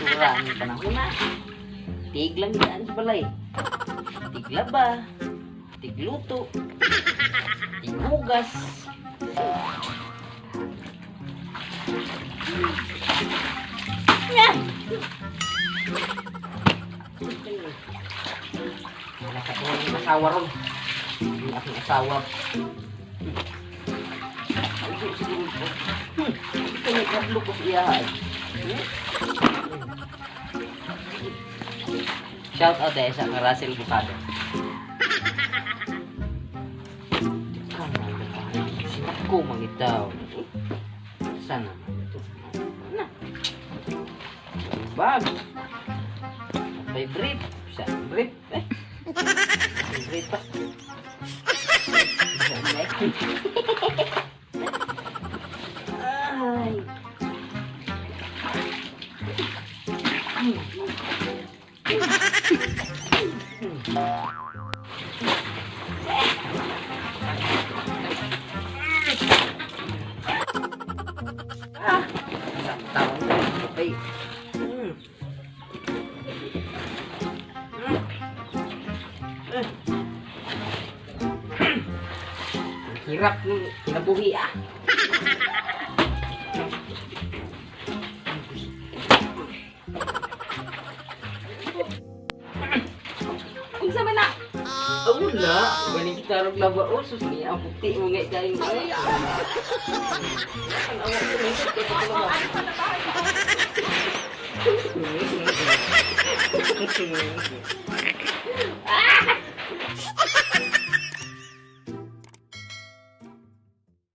Kurang panahon na. Tig lang yan sa balay. Tiglaba. Tigluto. Tighugas. Yan! Nakatuwa yung asawa ron. Yung aking asawa. Ito yung kablo ko siya. Shout out eh sa Russell Bukado. Sikat ko mangitaw. Sana naman ito. Ano? Bag. May brief. Sa brief. May brief pa. Ay. Isang taon na okay. Hirap ng kinabuhi ah. Unsa man na? Wala. Balik kita rog laba osos ni ang puti mo ngay kayo. Ang awak ko nito kay